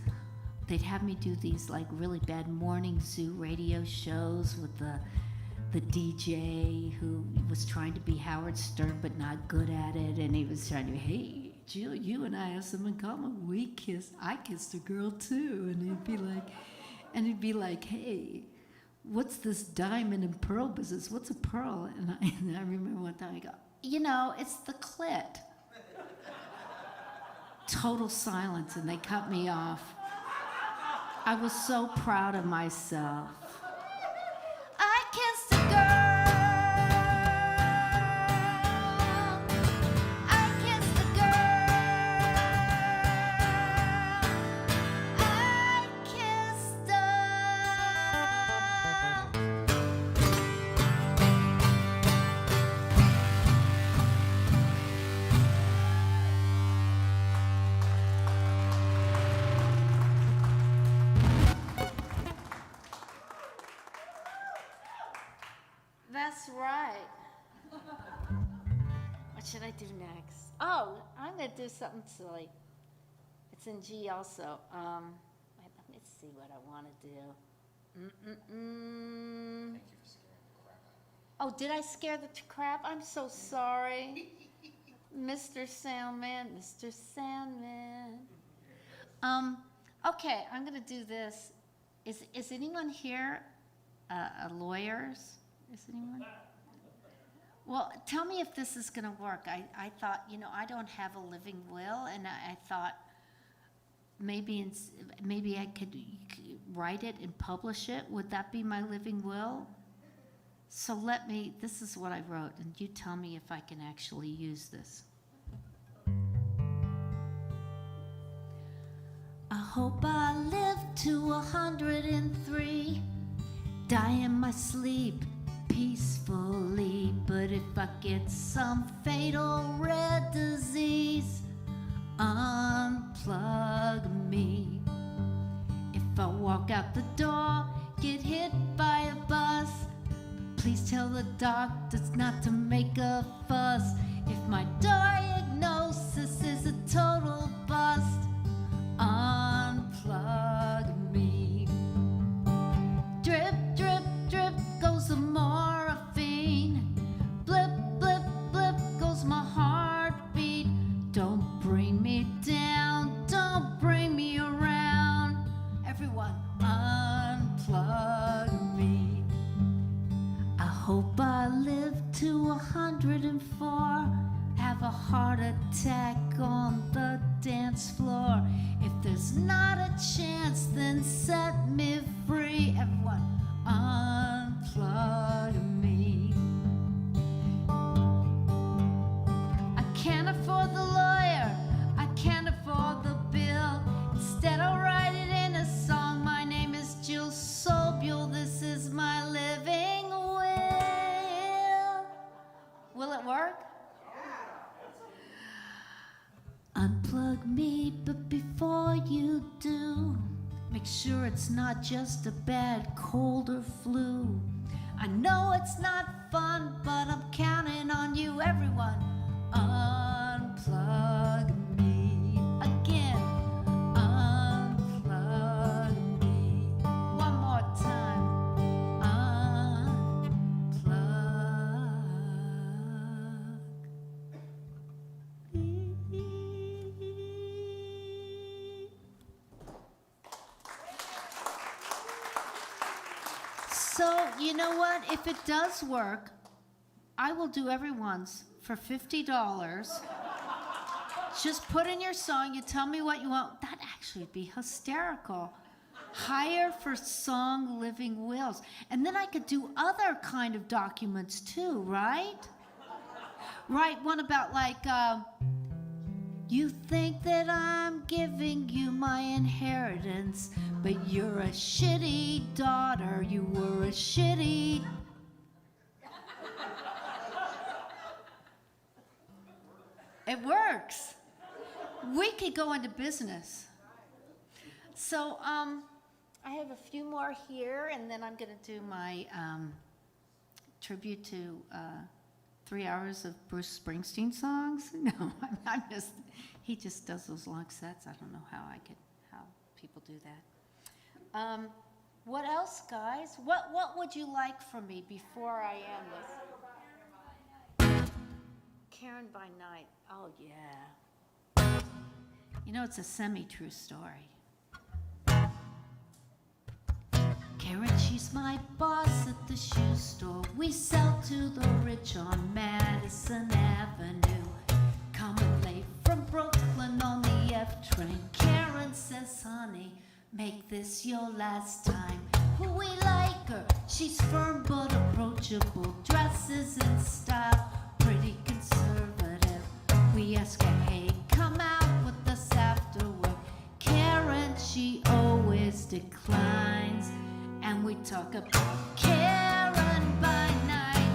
they'd have me do these like really bad morning zoo radio shows with the DJ who was trying to be Howard Stern but not good at it, and he was trying to, hey, Jill, you and I have some in common. I kissed a girl too, and he'd be like, hey, what's this diamond and pearl business? What's a pearl? And I remember one time I go, it's the clit. Total silence, and they cut me off. I was so proud of myself. I kissed a girl. I kissed a girl. I kissed That's right. What should I do next? Oh, I'm going to do something silly. It's in G also. Wait, let me see what I want to do. Thank you for scaring the crap out of me. Oh, did I scare the crap? I'm so sorry. Mr. Sandman, Mr. Sandman. Okay, I'm going to do this. Is anyone here lawyers? Is anyone? Well, tell me if this is going to work. I thought, I don't have a living will, and I thought maybe I could write it and publish it. Would that be my living will? So this is what I wrote, and you tell me if I can actually use this. I hope I live to 103, die in my sleep peacefully, but if I get some fatal rare disease, unplug me. If I walk out the door, get hit by a bus, please tell the doctors not to make a fuss. If my diagnosis is a total bust, unplug me. Drip, drip, drip goes the morphine. Blip, blip, blip goes my heartbeat. Don't bring me down, don't bring me around. Everyone, unplug me. I hope I live to 104, have a heart attack on the dance floor. If there's not a chance, then set me free. Everyone, unplug me. I can't afford the lawyer, I can't afford the bill. Instead I'll write it in a song. My name is Jill SOBULE, this is my living will. Will it work? Unplug me, but before you do, make sure it's not just a bad cold or flu. I know it's not fun, but I'm counting on you, everyone. Unplug me again. Unplug So, you know what? If it does work, I will do everyone's for $50. Just put in your song, you tell me what you want. That'd actually be hysterical. Hire for song living wills. And then I could do other kind of documents too, right? Right, one about like, you think that I'm giving you my inheritance, but you're a shitty daughter, you were a shitty... It works. We could go into business. So, I have a few more here, and then I'm going to do my tribute to 3 hours of Bruce Springsteen songs. No, I'm just, he just does those long sets. I don't know how people do that. What else, guys? What would you like from me before I end this? Karen by Night. Oh, yeah. You know, it's a semi-true story. Karen, she's my boss at the shoe store. We sell to the rich on Madison Avenue. Coming late from Brooklyn on the F train. Karen says, honey, make this your last time. Who we like her, she's firm but approachable. Dresses in style, pretty conservative. We ask her, hey, come out with us after work. Karen, she always declines. And we talk about Karen by night.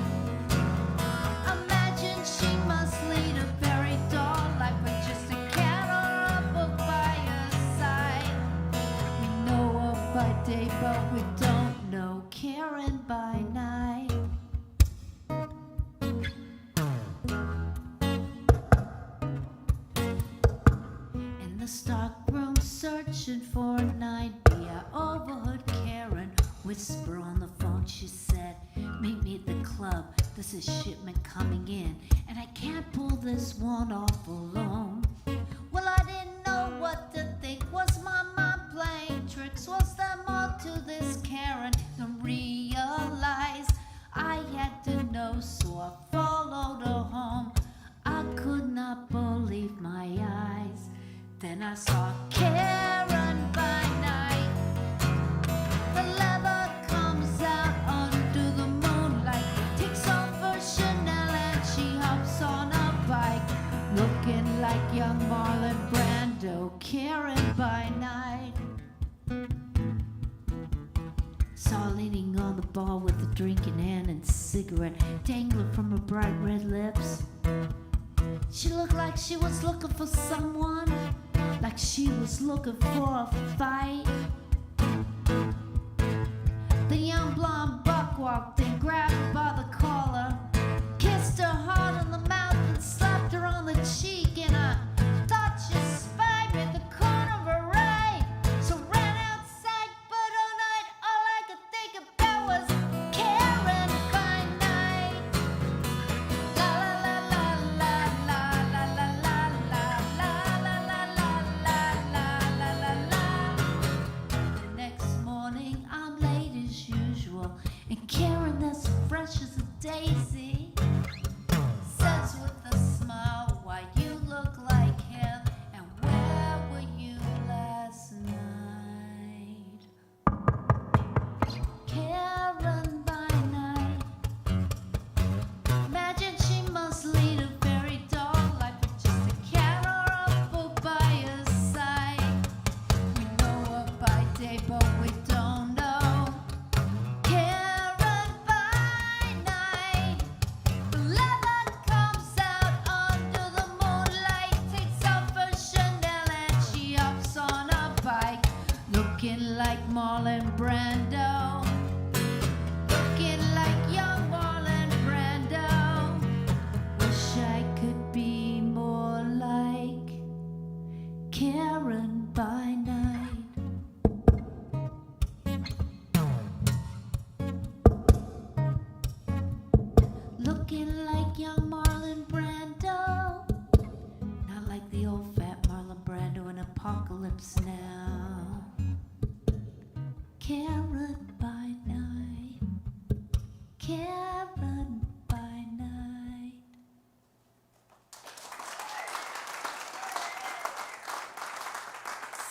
Imagine she must lead a very dull life with just a cat or a book by her side. We know her by day, but we don't know Karen by night. In the stockroom searching for an idea, overheard Karen whisper on the phone. She said, meet me at the club, there's a shipment coming in, and I can't pull this one off alone. Well, I didn't know what to think. Was my mind playing tricks? Was there more to this Karen than realized? I had to know, so I followed her home. I could not believe my eyes. Then I saw Karen by night. The leather comes out under the moonlight, takes off her Chanel and she hops on a bike, looking like young Marlon Brando. Karen by night. Saw her leaning on the bar with a drink in hand and cigarette dangling from her bright red lips. She looked like she was looking for someone, like she was looking for a fight. The young blonde buck walked in, grabbed her by the collar, kissed her hard on the mouth and slapped her on the cheek. And I thought she spied me at the corner of her eye, so ran outside. But all night, all I could think about was Karen by night. La la la la la la la la la la la la la la la. The next morning, I'm late as usual, and Karen, that's fresh as a daisy, says with a smile, why you look like him, and where were you last night? Karen by night. Imagine she must lead a very dull life with just a cat or a book by her side. We know her by day, but we don't know Karen by night. The leather comes out under the moonlight, takes off her Chanel and she hops on a bike, looking like Marlon Brando. Looking like young Marlon Brando. Wish I could be more like Karen by night. Looking like young Marlon Brando. Not like the old fat Marlon Brando in Apocalypse Now. Karen Karen by night.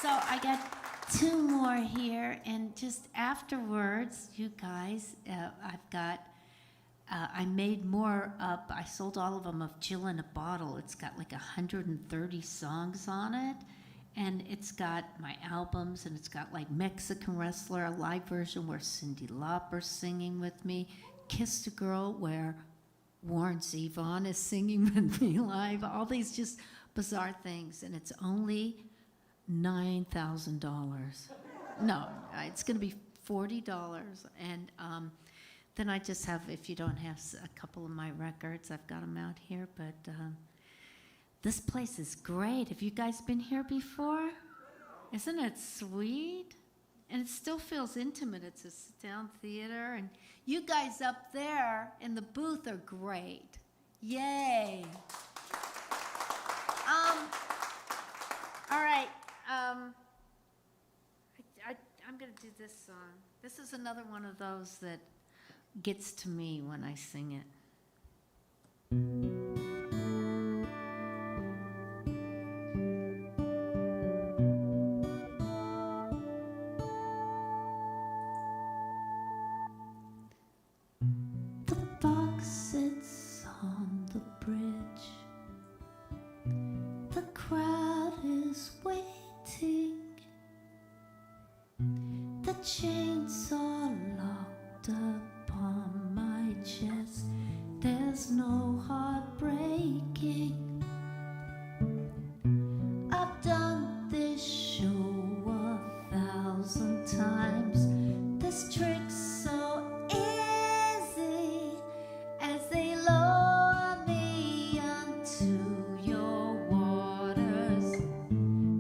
So I got two more here, and just afterwards, you guys, I've got, I made more up. I sold all of them of Jill in a Bottle. It's got like 130 songs on it, and it's got my albums, and it's got like Mexican Wrestler, a live version where Cyndi Lauper's singing with me, Kissed a Girl where Warren Zevon is singing with me live, all these just bizarre things, and it's only $9,000. No, it's going to be $40, and then I just have, if you don't have a couple of my records, I've got them out here, but this place is great. Have you guys been here before? Isn't it sweet? And it still feels intimate. It's a sit-down theater, and you guys up there in the booth are great. Yay. All right. I'm going to do this song. This is another one of those that gets to me when I sing it. The box sits on the bridge. The crowd is waiting. The chains are locked upon my chest. There's no heart breaking. I've done this show 1,000 times. This trick's so easy as they lower me unto your waters.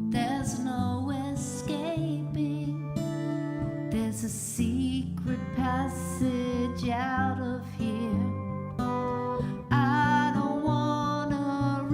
There's no escaping. There's a secret passage out of here. I don't wanna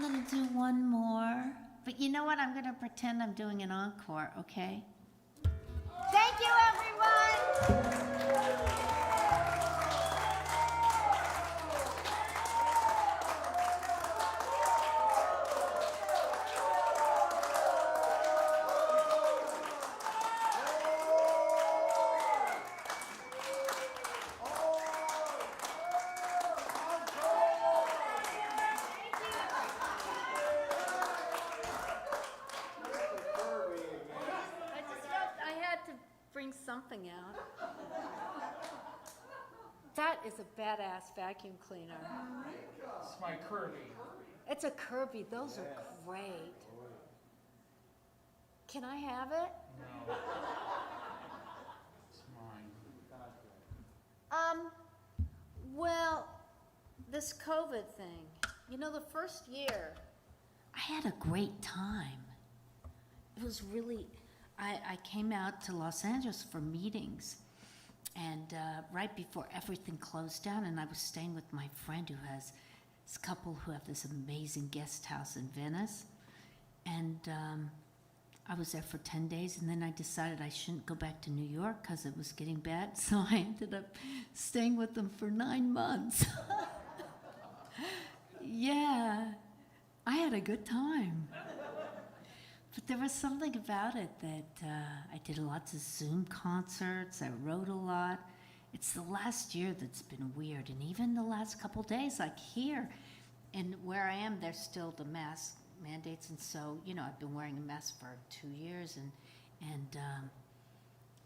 I'm gonna do one more. But you know what? I'm gonna pretend I'm doing an encore, okay? Thank you, everyone! Something out. That is a badass vacuum cleaner. It's my Kirby. It's a Kirby. Those are great. Can I have it? No. It's mine. Well, this COVID thing. You know, the first year, I had a great time. It was really, I came out to Los Angeles for meetings, and right before everything closed down, and I was staying with my friend who has this couple who have this amazing guest house in Venice, and I was there for 10 days, and then I decided I shouldn't go back to New York because it was getting bad, so I ended up staying with them for 9 months. Yeah, I had a good time. But there was something about it that I did lots of Zoom concerts, I wrote a lot. It's the last year that's been weird, and even the last couple days, like here, and where I am, there's still the mask mandates, and so, you know, I've been wearing a mask for 2 years, and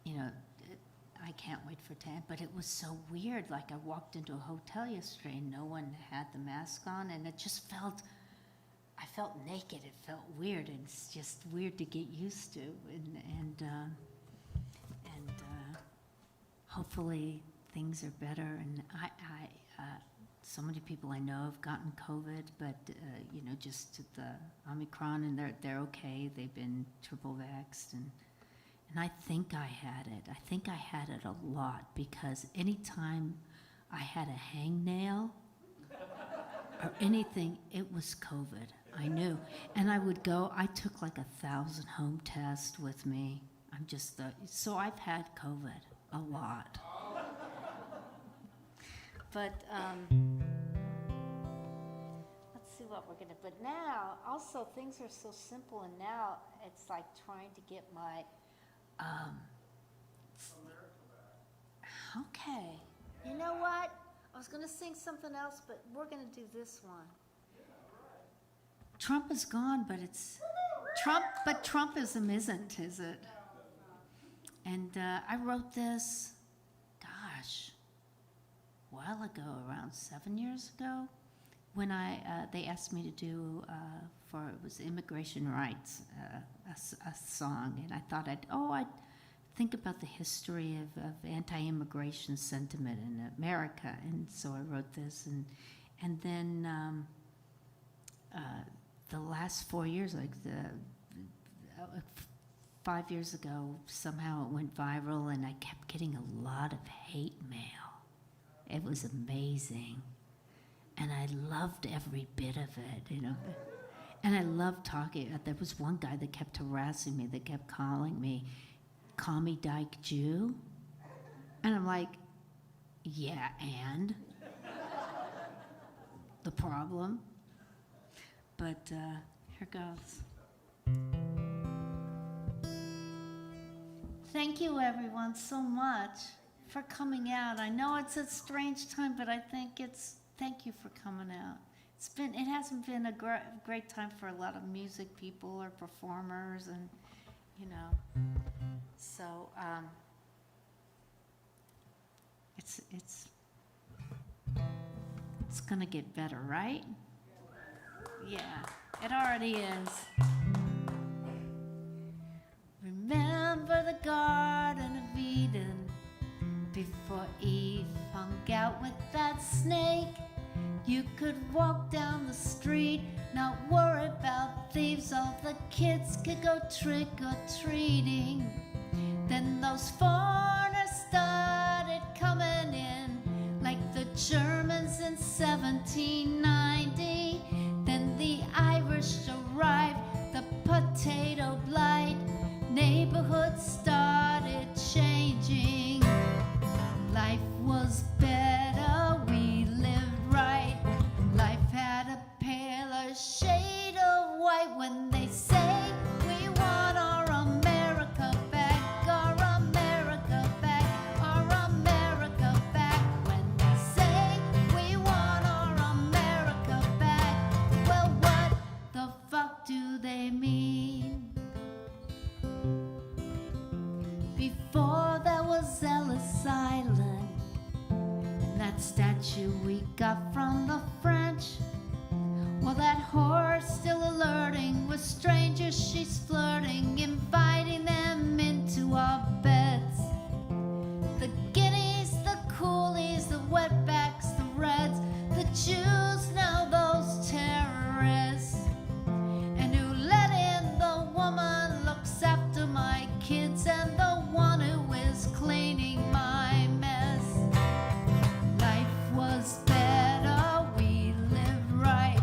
you know, I can't wait for 10, but it was so weird. Like, I walked into a hotel yesterday, and no one had the mask on, and it just felt, I felt naked. It felt weird. It's just weird to get used to, and hopefully things are better. And I so many people I know have gotten COVID, but you know, just the Omicron, and they're okay. They've been triple vaxxed, and I think I had it. I think I had it a lot because anytime I had a hangnail or anything, it was COVID. I knew. And I would go, I took like 1,000 home tests with me. I'm just so I've had COVID a lot. but let's see what we're gonna. But now, also things are so simple, and now it's like trying to get my. Okay. You know what? I was gonna sing something else, but we're gonna do this one. Trump is gone, but it's Trump. But Trumpism isn't, is it? And I wrote this, gosh, a while ago, around 7 years ago, when they asked me to do it was immigration rights, a song, and I thought I'd think about the history of anti-immigration sentiment in America, and so I wrote this, and then the last 4 years, like 5 years ago, somehow it went viral, and I kept getting a lot of hate mail. It was amazing, and I loved every bit of it, you know. And I loved talking. There was one guy that kept harassing me, that kept calling me, "Call me Dyke Jew," and I'm like, yeah, and the problem. But here goes. Thank you, everyone, so much for coming out. I know it's a strange time, but I think thank you for coming out. It hasn't been a great time for a lot of music people or performers, and you know, so it's gonna get better, right? Yeah, it already is. Remember the Garden of Eden, before Eve hung out with that snake. You could walk down the street, not worry about thieves. All the kids could go trick-or-treating. Then those foreigners started coming in, like the Germans in 1790. Then the got from the French. Well, that whore's still alerting with strangers she's flirting, inviting them into our beds. The guineas, the coolies, the wetbacks, the reds, the Jews, now those terrorists. And who let in the woman looks after my kids, and the one who is cleaning my mess. Life was better, we lived right.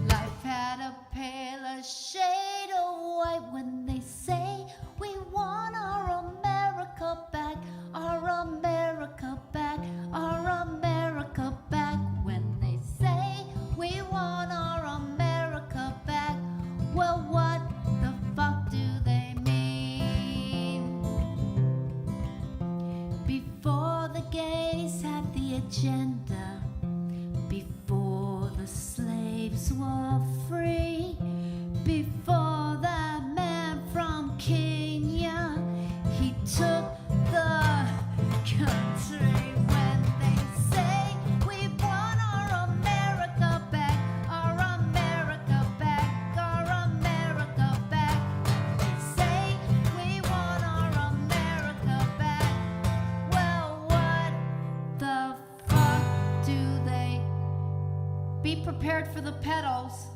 Life had a paler shade of white. When they say we want our America back, our America back, our America back. When they say we want our America back, well, what the fuck do they mean? Before the gays had the agenda, before the slaves were free, before that man from Kenya, he took the country. When they say we want our America back, our America back, our America back. They say we want our America back. Well, what the fuck do they? Be prepared for the pedals.